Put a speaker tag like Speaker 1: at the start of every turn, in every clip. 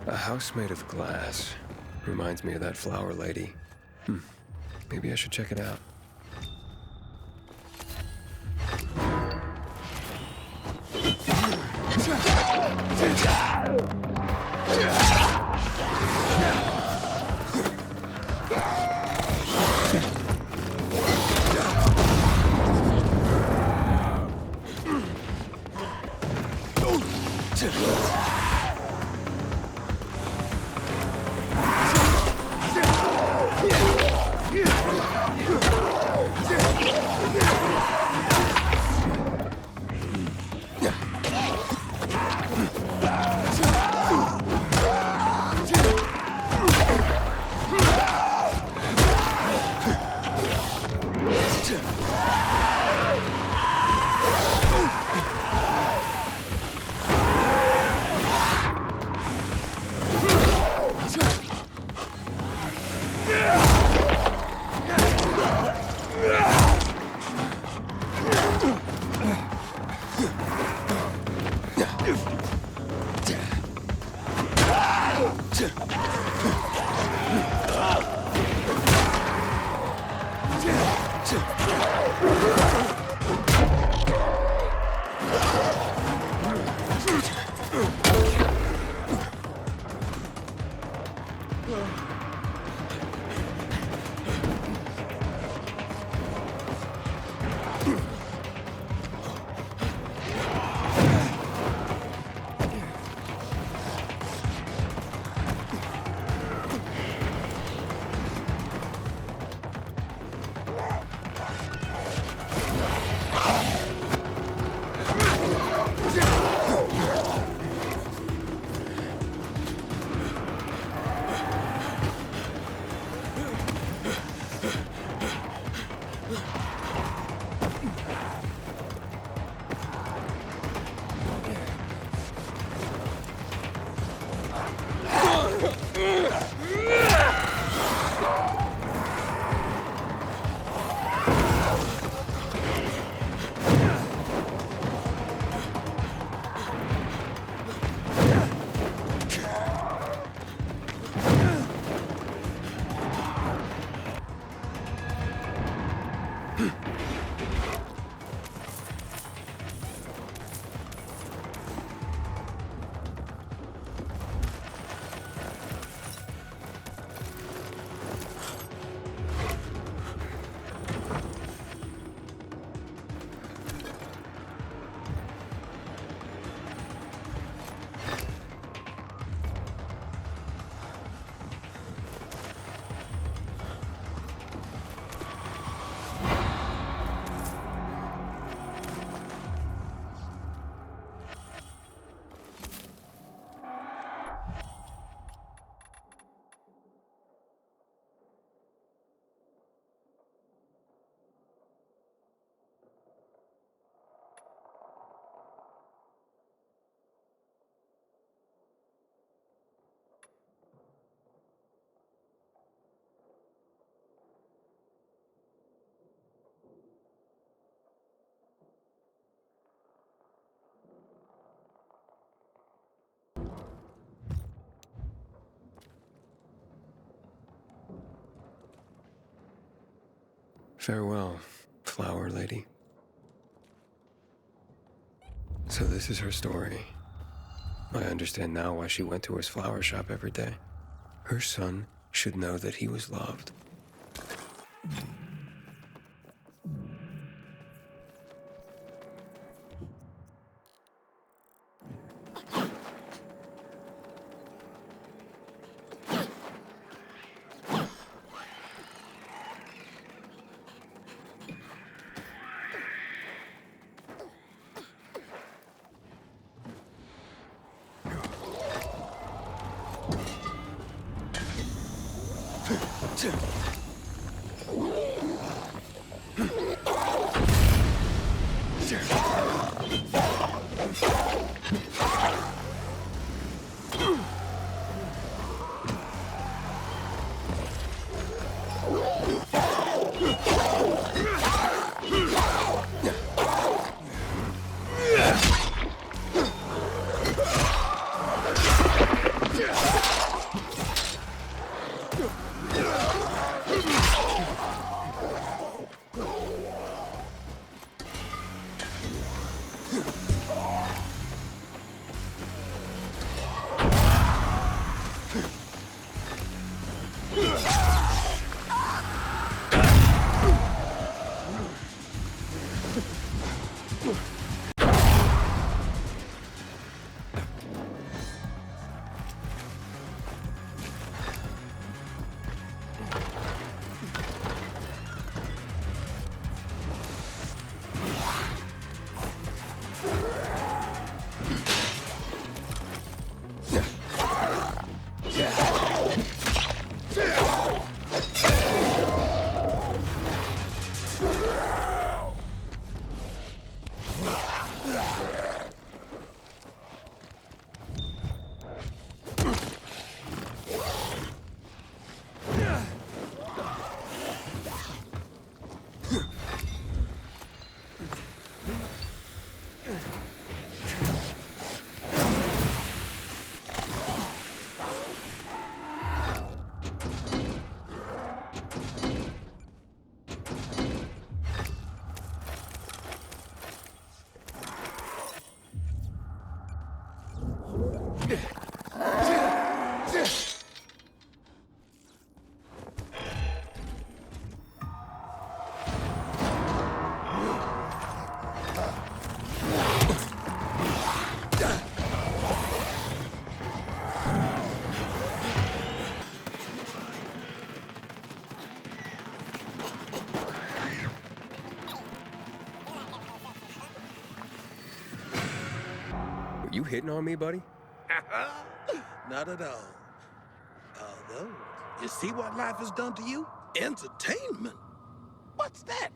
Speaker 1: A house made of glass. Reminds me of that flower lady. Maybe I should check it out. Farewell, flower lady. So this is her story. I understand now why she went to his flower shop every day. Her son should know that he was loved. Yeah. Were you hitting on me, buddy?
Speaker 2: Not at all. Although, you see what life has done to you? Entertainment. What's that?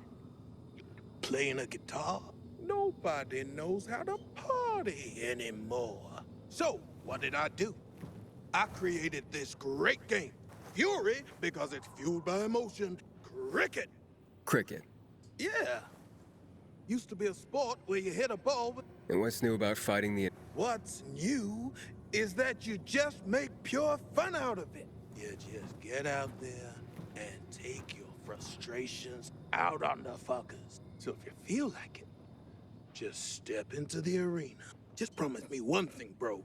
Speaker 2: Playing a guitar? Nobody knows how to party anymore. So, what did I do? I created this great game. Fury, because it's fueled by emotion. Cricket.
Speaker 1: Cricket.
Speaker 2: Yeah. Used to be a sport where you hit a ball with...
Speaker 1: And what's new about fighting the...
Speaker 2: What's new is that you just make pure fun out of it. You just get out there and take your frustrations out on the fuckers. So if you feel like it, just step into the arena. Just promise me one thing, bro.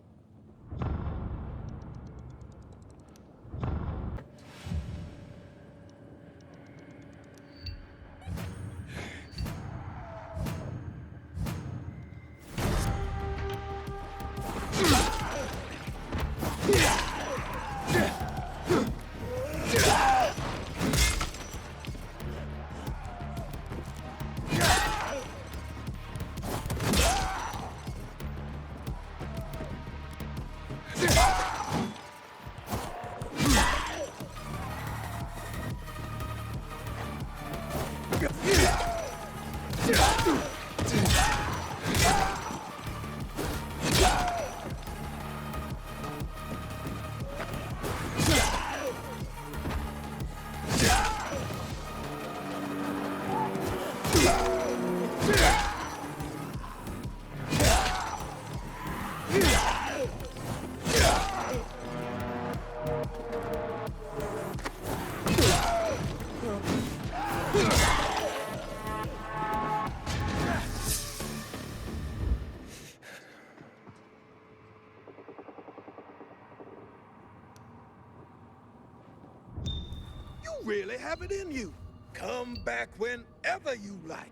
Speaker 2: You really have it in you. Come back whenever you like.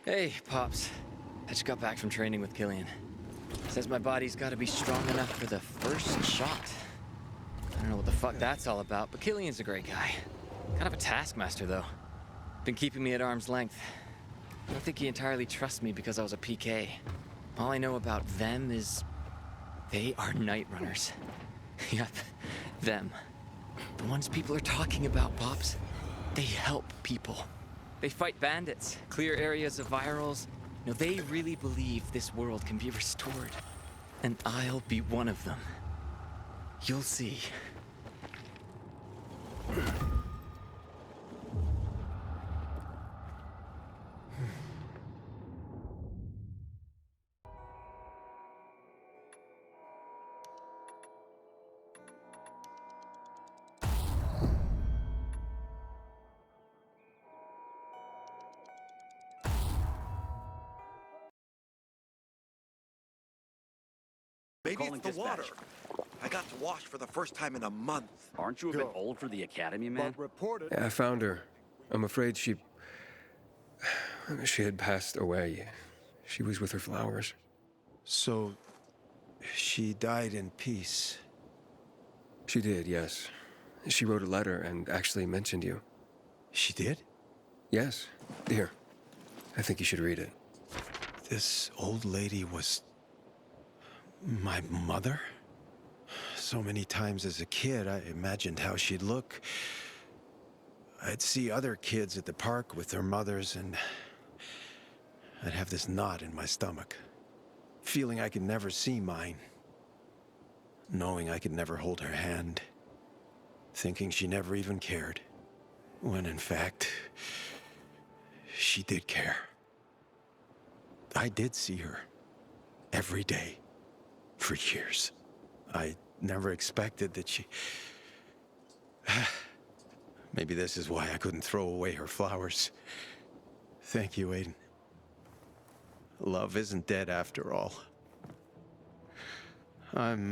Speaker 3: Hey, Pops. I just got back from training with Killian. Says my body's gotta be strong enough for the first shot. I don't know what the fuck that's all about, but Killian's a great guy. Kind of a taskmaster, though. Been keeping me at arm's length. I don't think he entirely trusts me because I was a PK. All I know about them is... they are night runners. Yep, them. The ones people are talking about, Pops. They help people. They fight bandits, clear areas of virals. You know, they really believe this world can be restored. And I'll be one of them. You'll see.
Speaker 4: Maybe it's the water. I got to wash for the first time in a month.
Speaker 5: Aren't you a bit old for the academy, man?
Speaker 1: Yeah, I found her. I'm afraid she She had passed away. She was with her flowers.
Speaker 5: So, she died in peace.
Speaker 1: She did, yes. She wrote a letter and actually mentioned you.
Speaker 5: She did?
Speaker 1: Yes. Here. I think you should read it.
Speaker 5: This old lady was my mother? So many times as a kid, I imagined how she'd look. I'd see other kids at the park with their mothers, and I'd have this knot in my stomach, feeling I could never see mine, knowing I could never hold her hand, thinking she never even cared, when in fact, she did care. I did see her every day for years. I never expected that she... Maybe this is why I couldn't throw away her flowers. Thank you, Aiden. Love isn't dead after all. I'm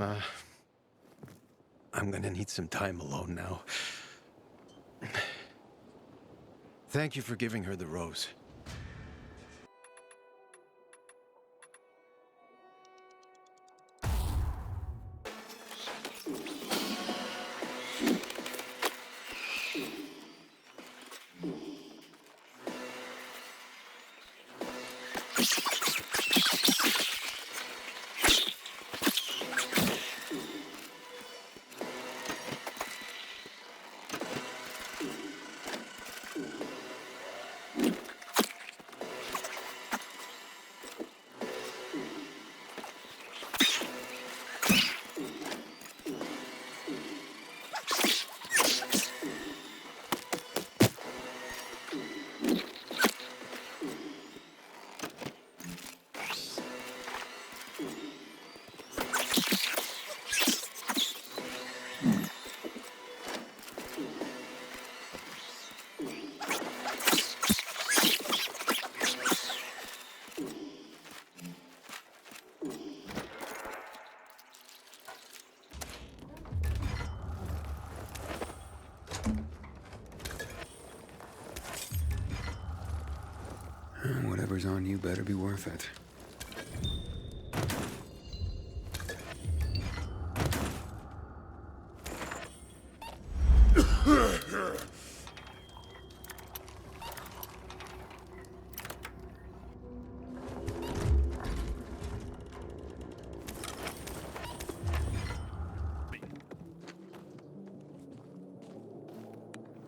Speaker 5: gonna need some time alone now. Thank you for giving her the rose.
Speaker 1: Whatever's on you better be worth it.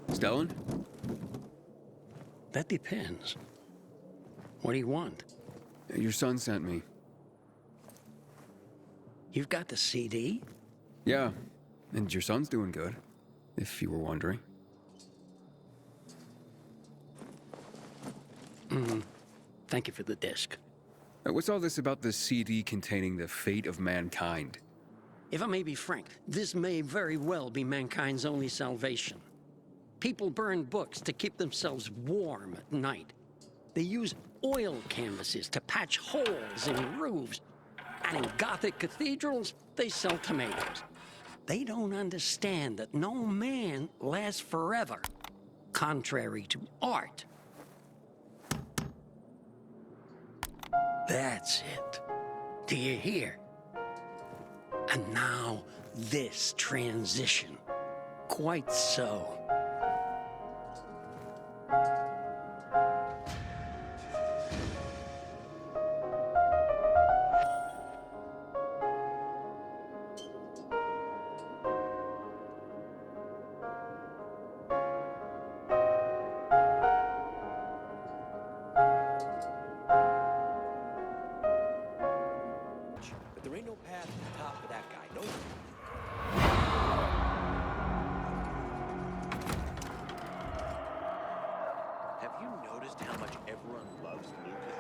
Speaker 1: Stellan?
Speaker 6: That depends. What do you want?
Speaker 1: Your son sent me.
Speaker 6: You've got the CD?
Speaker 1: Yeah, and your son's doing good, if you were wondering.
Speaker 6: Thank you for the disc.
Speaker 1: What's all this about the CD containing the fate of mankind?
Speaker 6: If I may be frank, this may very well be mankind's only salvation. People burn books to keep themselves warm at night. They use oil canvases to patch holes in roofs. And in Gothic cathedrals, they sell tomatoes. They don't understand that no man lasts forever, contrary to art. That's it. Do you hear? And now, this transition. Quite so.
Speaker 4: But there ain't no path to the top for that guy, no. Have you noticed how much everyone loves Lucas?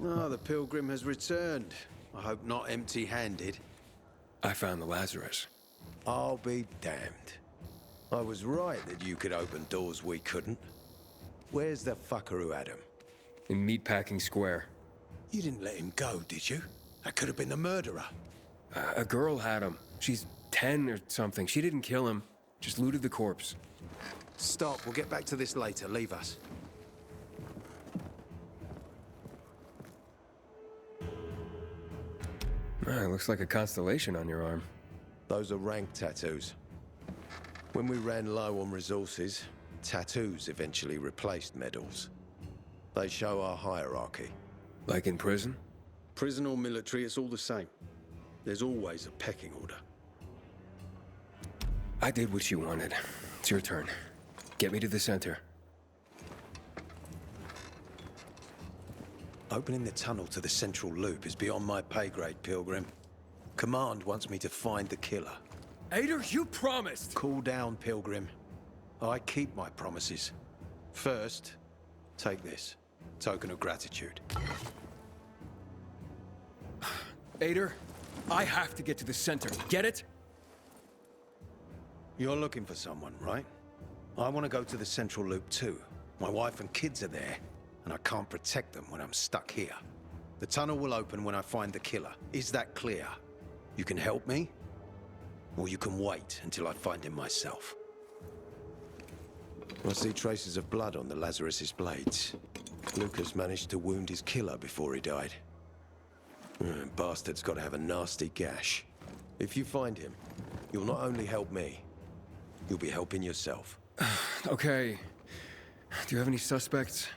Speaker 5: Oh, the pilgrim has returned. I hope not empty-handed.
Speaker 1: I found the Lazarus.
Speaker 5: I'll be damned. I was right that you could open doors we couldn't. Where's the fucker who had him?
Speaker 1: In Meatpacking Square.
Speaker 5: You didn't let him go, did you? That could have been the murderer.
Speaker 1: A girl had him. She's 10 or something. She didn't kill him, just looted the corpse.
Speaker 5: Stop, we'll get back to this later. Leave us.
Speaker 1: Looks like a constellation on your arm.
Speaker 5: Those are rank tattoos. When we ran low on resources, tattoos eventually replaced medals. They show our hierarchy.
Speaker 1: Like in prison?
Speaker 5: Prison or military, it's all the same. There's always a pecking order.
Speaker 1: I did what you wanted. It's your turn. Get me to the center.
Speaker 5: Opening the tunnel to the central loop is beyond my pay grade, Pilgrim. Command wants me to find the killer.
Speaker 1: Ader, you promised!
Speaker 5: Cool down, Pilgrim. I keep my promises. First, take this. Token of gratitude.
Speaker 1: Ader, I have to get to the center. Get it?
Speaker 5: You're looking for someone, right? I want to go to the central loop too. My wife and kids are there, and I can't protect them when I'm stuck here. The tunnel will open when I find the killer. Is that clear? You can help me, or you can wait until I find him myself. I see traces of blood on the Lazarus's blades. Lucas managed to wound his killer before he died. Bastard's got to have a nasty gash. If you find him, you'll not only help me, you'll be helping yourself.
Speaker 1: Okay. Do you have any suspects?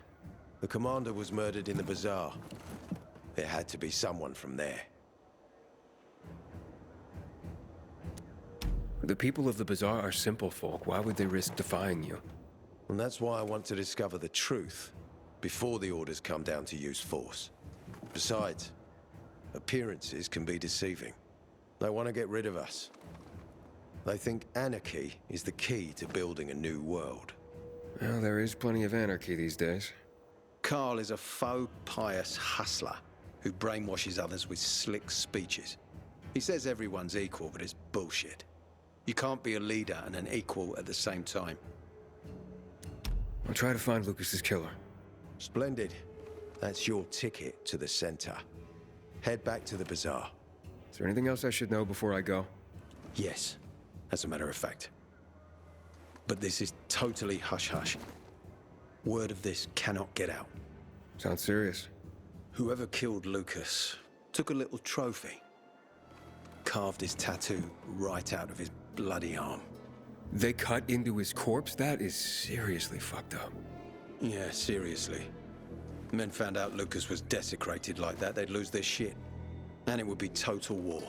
Speaker 5: The commander was murdered in the bazaar. It had to be someone from there.
Speaker 1: The people of the bazaar are simple folk. Why would they risk defying you?
Speaker 5: And that's why I want to discover the truth before the orders come down to use force. Besides, appearances can be deceiving. They want to get rid of us. They think anarchy is the key to building a new world.
Speaker 1: Well, there is plenty of anarchy these days.
Speaker 5: Carl is a faux pious hustler who brainwashes others with slick speeches. He says everyone's equal, but it's bullshit. You can't be a leader and an equal at the same time.
Speaker 1: I'll try to find Lucas's killer.
Speaker 5: Splendid. That's your ticket to the center. Head back to the bazaar.
Speaker 1: Is there anything else I should know before I go?
Speaker 5: Yes, as a matter of fact. But this is totally hush-hush. Word of this cannot get out.
Speaker 1: Sounds serious.
Speaker 5: Whoever killed Lucas took a little trophy. Carved his tattoo right out of his bloody arm.
Speaker 1: They cut into his corpse? That is seriously fucked up.
Speaker 5: Yeah, seriously. Men found out Lucas was desecrated like that, they'd lose their shit. And it would be total war.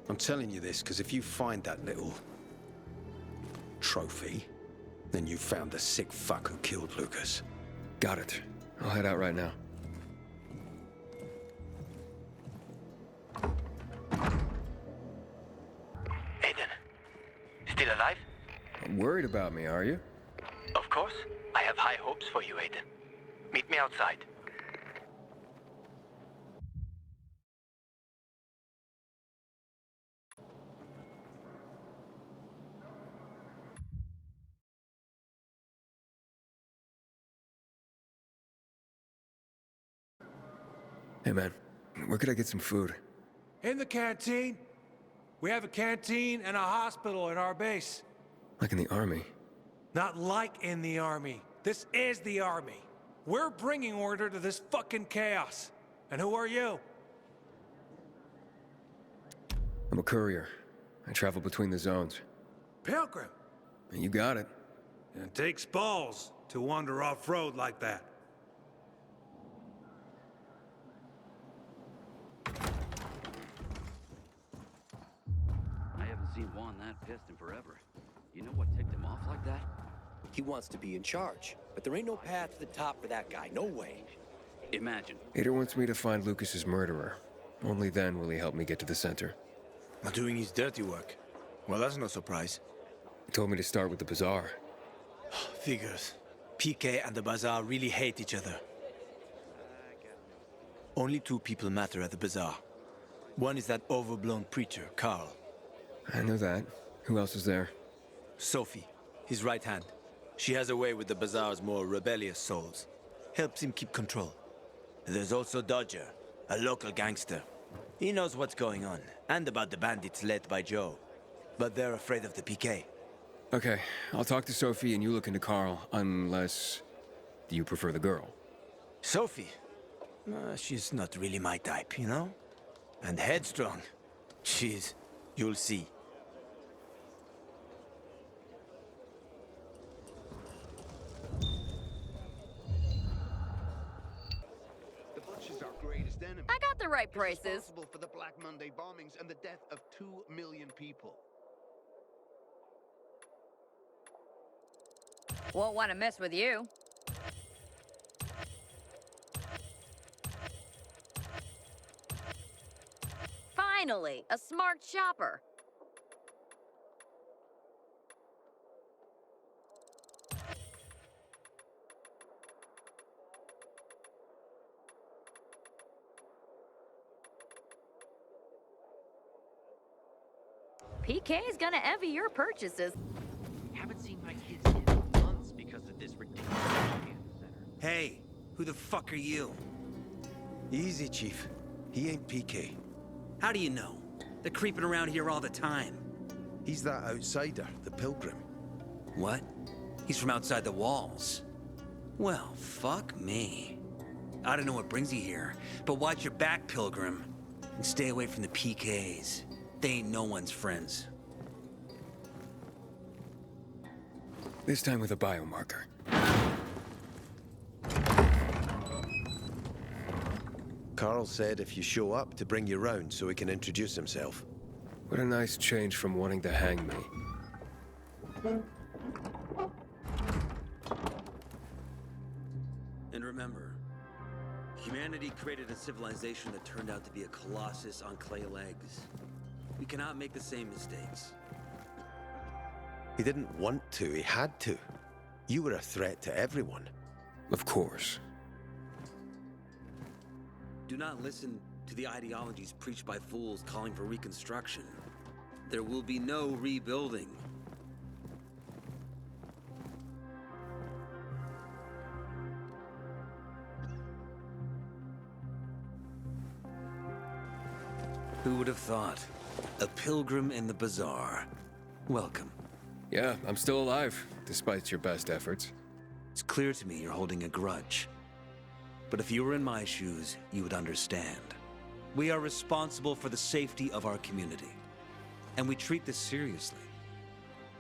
Speaker 5: I'm telling you this because if you find that little trophy, then you found the sick fuck who killed Lucas.
Speaker 1: Got it. I'll head out right now.
Speaker 7: Aiden, still alive?
Speaker 1: Worried about me, are you?
Speaker 7: Of course. I have high hopes for you, Aiden. Meet me outside.
Speaker 1: Hey, man. Where could I get some food?
Speaker 8: In the canteen. We have a canteen and a hospital at our base.
Speaker 1: Like in the army.
Speaker 8: Not like in the army. This is the army. We're bringing order to this fucking chaos. And who are you?
Speaker 1: I'm a courier. I travel between the zones.
Speaker 8: Pilgrim.
Speaker 1: You got it.
Speaker 8: It takes balls to wander off-road like that.
Speaker 9: I haven't seen Juan that pissed in forever. You know what ticked him off like that?
Speaker 10: He wants to be in charge, but there ain't no path to the top for that guy. No way.
Speaker 9: Imagine.
Speaker 1: Ader wants me to find Lucas's murderer. Only then will he help me get to the center.
Speaker 11: Not doing his dirty work. Well, that's no surprise.
Speaker 1: He told me to start with the bazaar.
Speaker 11: Figures. PK and the bazaar really hate each other. Only two people matter at the bazaar. One is that overblown preacher, Carl.
Speaker 1: I know that. Who else is there?
Speaker 11: Sophie, his right hand. She has a way with the bazaar's more rebellious souls. Helps him keep control. There's also Dodger, a local gangster. He knows what's going on, and about the bandits led by Joe. But they're afraid of the PK.
Speaker 1: Okay, I'll talk to Sophie and you look into Carl, unless you prefer the girl.
Speaker 11: Sophie? She's not really my type, you know? And headstrong. You'll see.
Speaker 12: The Butcher's our greatest enemy.
Speaker 13: I got the right prices.
Speaker 12: Responsible for the Black Monday bombings and the death of 2 million people.
Speaker 13: Won't want to mess with you. Finally, a smart shopper. PK's gonna envy your purchases.
Speaker 9: Haven't seen my kids in months because of this ridiculous cancer center.
Speaker 11: Hey, who the fuck are you?
Speaker 5: Easy, Chief. He ain't PK.
Speaker 14: How do you know? They're creeping around here all the time.
Speaker 5: He's that outsider, the Pilgrim.
Speaker 14: What? He's from outside the walls. Well, fuck me. I don't know what brings you here, but watch your back, Pilgrim. And stay away from the PKs. They ain't no one's friends.
Speaker 1: This time with a biomarker.
Speaker 5: Carl said if you show up to bring you round so he can introduce himself.
Speaker 1: What a nice change from wanting to hang me.
Speaker 14: And remember, humanity created a civilization that turned out to be a colossus on clay legs. We cannot make the same mistakes.
Speaker 5: He didn't want to, he had to. You were a threat to everyone.
Speaker 1: Of course.
Speaker 14: Do not listen to the ideologies preached by fools calling for reconstruction. There will be no rebuilding. Who would have thought? A pilgrim in the bazaar. Welcome.
Speaker 1: Yeah, I'm still alive, despite your best efforts.
Speaker 14: It's clear to me you're holding a grudge. But if you were in my shoes, you would understand. We are responsible for the safety of our community. And we treat this seriously.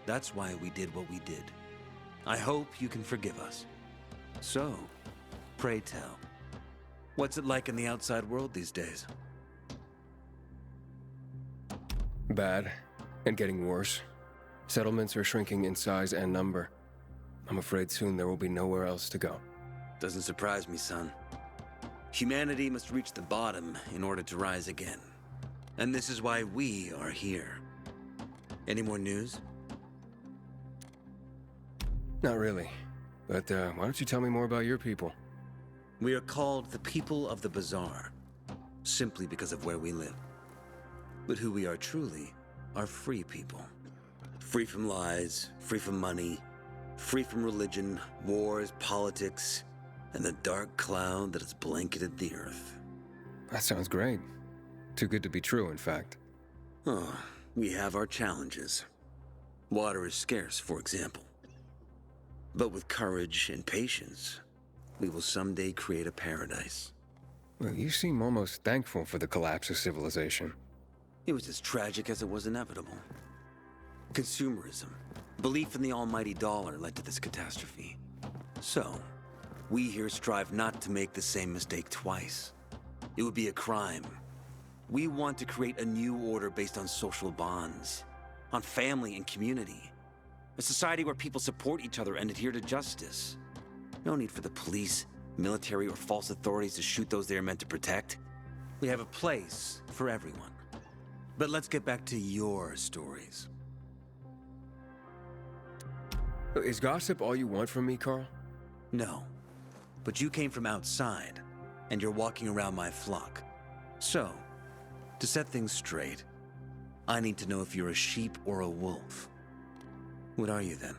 Speaker 14: That's why we did what we did. I hope you can forgive us. So, pray tell, what's it like in the outside world these days?
Speaker 1: Bad, and getting worse. Settlements are shrinking in size and number. I'm afraid soon there will be nowhere else to go.
Speaker 14: Doesn't surprise me, son. Humanity must reach the bottom in order to rise again. And this is why we are here. Any more news?
Speaker 1: Not really. But why don't you tell me more about your people?
Speaker 14: We are called the people of the Bazaar, simply because of where we live. But who we are truly are free people. Free from lies, free from money, free from religion, wars, politics, and the dark cloud that has blanketed the earth.
Speaker 1: That sounds great. Too good to be true, in fact.
Speaker 14: Oh, we have our challenges. Water is scarce, for example. But with courage and patience, we will someday create a paradise.
Speaker 1: Well, you seem almost thankful for the collapse of civilization.
Speaker 14: It was as tragic as it was inevitable. Consumerism, belief in the almighty dollar led to this catastrophe. So, we here strive not to make the same mistake twice. It would be a crime. We want to create a new order based on social bonds, on family and community. A society where people support each other and adhere to justice. No need for the police, military, or false authorities to shoot those they are meant to protect. We have a place for everyone. But let's get back to your stories.
Speaker 1: Is gossip all you want from me, Carl?
Speaker 14: No. But you came from outside, and you're walking around my flock. So, to set things straight, I need to know if you're a sheep or a wolf. What are you then?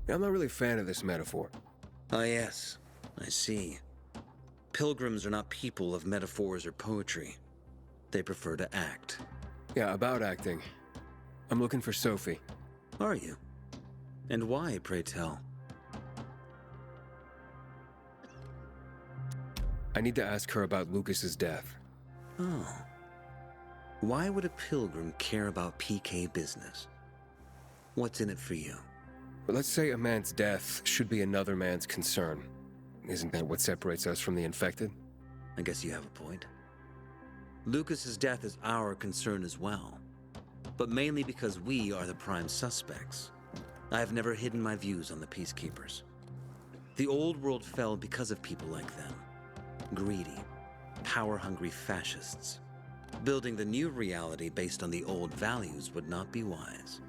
Speaker 1: I'm not really a fan of this metaphor.
Speaker 14: Ah, yes. I see. Pilgrims are not people of metaphors or poetry. They prefer to act.
Speaker 1: Yeah, about acting. I'm looking for Sophie.
Speaker 14: Are you? And why, pray tell?
Speaker 1: I need to ask her about Lucas's death.
Speaker 14: Oh. Why would a pilgrim care about PK business? What's in it for you?
Speaker 1: But let's say a man's death should be another man's concern. Isn't that what separates us from the infected?
Speaker 14: I guess you have a point. Lucas's death is our concern as well, but mainly because we are the prime suspects. I have never hidden my views on the Peacekeepers. The old world fell because of people like them. Greedy, power-hungry fascists. Building the new reality based on the old values would not be wise,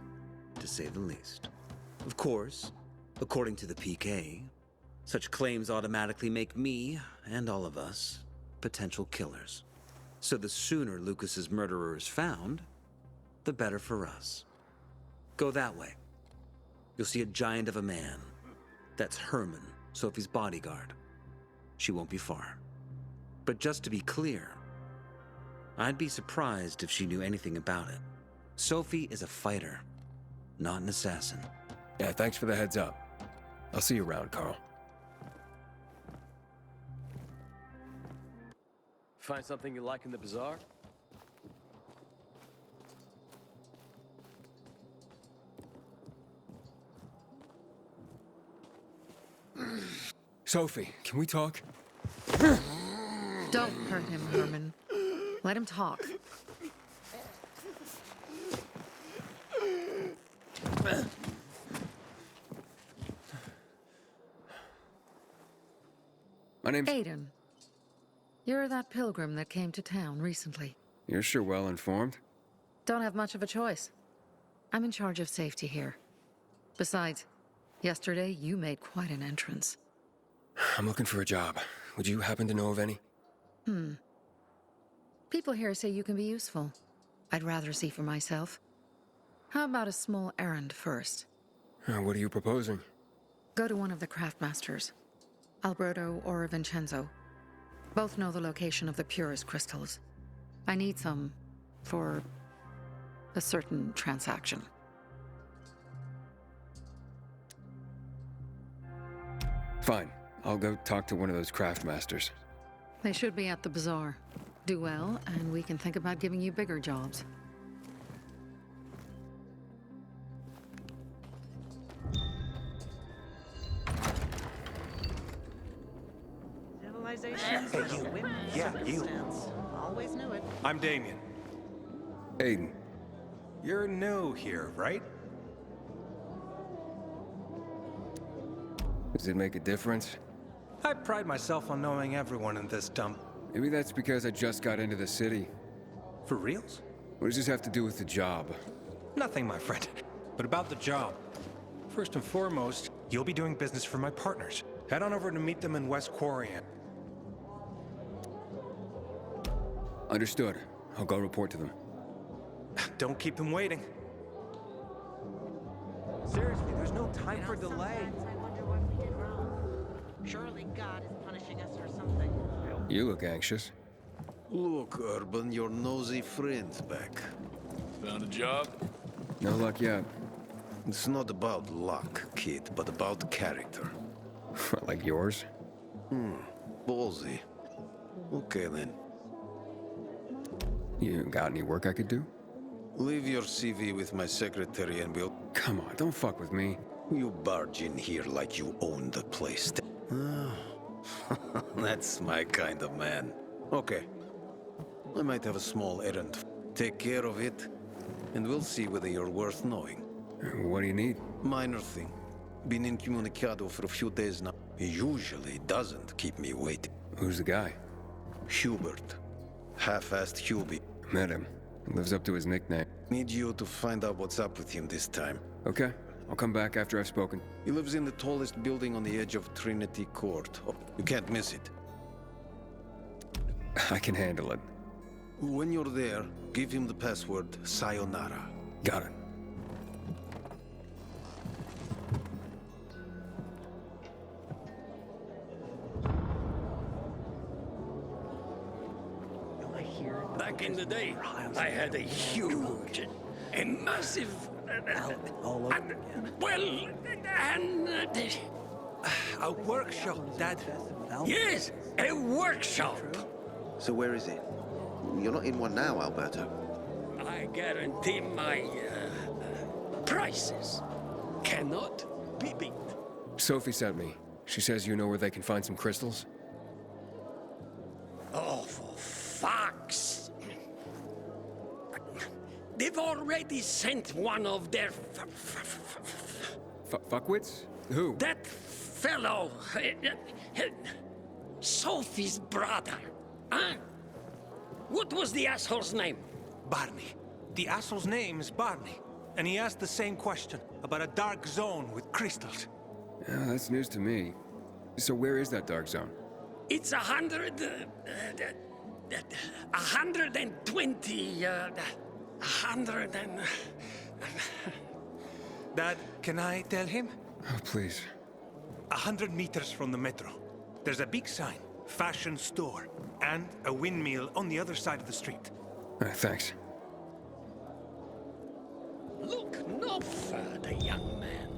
Speaker 14: to say the least. Of course, according to the PK, such claims automatically make me, and all of us, potential killers. So the sooner Lucas's murderer is found, the better for us. Go that way. You'll see a giant of a man. That's Herman, Sophie's bodyguard. She won't be far. But just to be clear, I'd be surprised if she knew anything about it. Sophie is a fighter, not an assassin.
Speaker 1: Yeah, thanks for the heads up. I'll see you around, Carl.
Speaker 15: Find something you like in the bazaar?
Speaker 1: Sophie, can we talk?
Speaker 16: Don't hurt him, Herman. Let him talk.
Speaker 1: My name's...
Speaker 16: Aiden. You're that pilgrim that came to town recently.
Speaker 1: You're sure well informed.
Speaker 16: Don't have much of a choice. I'm in charge of safety here. Besides, yesterday you made quite an entrance.
Speaker 1: I'm looking for a job. Would you happen to know of any?
Speaker 16: People here say you can be useful. I'd rather see for myself. How about a small errand first?
Speaker 1: What are you proposing?
Speaker 16: Go to one of the craftmasters. Alberto or Vincenzo. Both know the location of the purest crystals. I need some for a certain transaction.
Speaker 1: Fine. I'll go talk to one of those craftmasters.
Speaker 16: They should be at the bazaar. Do well, and we can think about giving you bigger jobs.
Speaker 17: Civilizations
Speaker 8: Hey,
Speaker 17: are
Speaker 8: you.
Speaker 17: a whim of
Speaker 8: Yeah, you.
Speaker 17: circumstance. Always knew it.
Speaker 8: I'm Damien.
Speaker 1: Aiden.
Speaker 8: You're new here, right?
Speaker 1: Does it make a difference?
Speaker 8: I pride myself on knowing everyone in this dump.
Speaker 1: Maybe that's because I just got into the city.
Speaker 8: For reals?
Speaker 1: What does this have to do with the job?
Speaker 8: Nothing, my friend. But about the job. First and foremost, you'll be doing business for my partners. Head on over to meet them in West Quarian.
Speaker 1: Understood. I'll go report to them.
Speaker 8: Don't keep them waiting. Seriously, there's no time for delay.
Speaker 17: I wonder what we did wrong. Surely God is punishing us for something.
Speaker 1: You look anxious.
Speaker 5: Look, Urban, your nosy friend's back.
Speaker 18: Found a job?
Speaker 1: No luck yet.
Speaker 5: It's not about luck, kid, but about character.
Speaker 1: Like yours?
Speaker 5: Ballsy. Okay, then.
Speaker 1: You got any work I could do?
Speaker 5: Leave your CV with my secretary and we'll...
Speaker 1: Come on, don't fuck with me.
Speaker 5: You barge in here like you own the place. That's my kind of man. Okay. I might have a small errand. Take care of it, and we'll see whether you're worth knowing.
Speaker 1: What do you need?
Speaker 5: Minor thing. Been incommunicado for a few days now. He usually doesn't keep me waiting.
Speaker 1: Who's the guy?
Speaker 5: Hubert. Half-assed Hubie.
Speaker 1: Met him. Lives up to his nickname.
Speaker 5: Need you to find out what's up with him this time.
Speaker 1: Okay. I'll come back after I've spoken.
Speaker 5: He lives in the tallest building on the edge of Trinity Court. Oh, you can't miss it.
Speaker 1: I can handle it.
Speaker 5: When you're there, give him the password, Sayonara.
Speaker 1: Got it.
Speaker 6: Back in the day, I had a huge, a massive,
Speaker 11: A workshop, Dad.
Speaker 6: yes, a workshop.
Speaker 12: So where is it? You're not in one now, Alberto.
Speaker 6: I guarantee my prices cannot be beat.
Speaker 1: Sophie sent me. She says you know where they can find some crystals?
Speaker 6: Oh, for fuck's... They've already sent one of their...
Speaker 1: Fuckwits? Who?
Speaker 6: That fellow... Sophie's brother. Huh? What was the asshole's name?
Speaker 8: Barney. The asshole's name is Barney. And he asked the same question about a dark zone with crystals.
Speaker 1: Yeah, that's news to me. So where is that dark zone?
Speaker 6: It's 120... 100 and...
Speaker 8: Dad, can I tell him?
Speaker 1: Oh, please.
Speaker 8: 100 meters from the metro. There's a big sign, fashion store, and a windmill on the other side of the street.
Speaker 1: Thanks.
Speaker 6: Look no further, young man.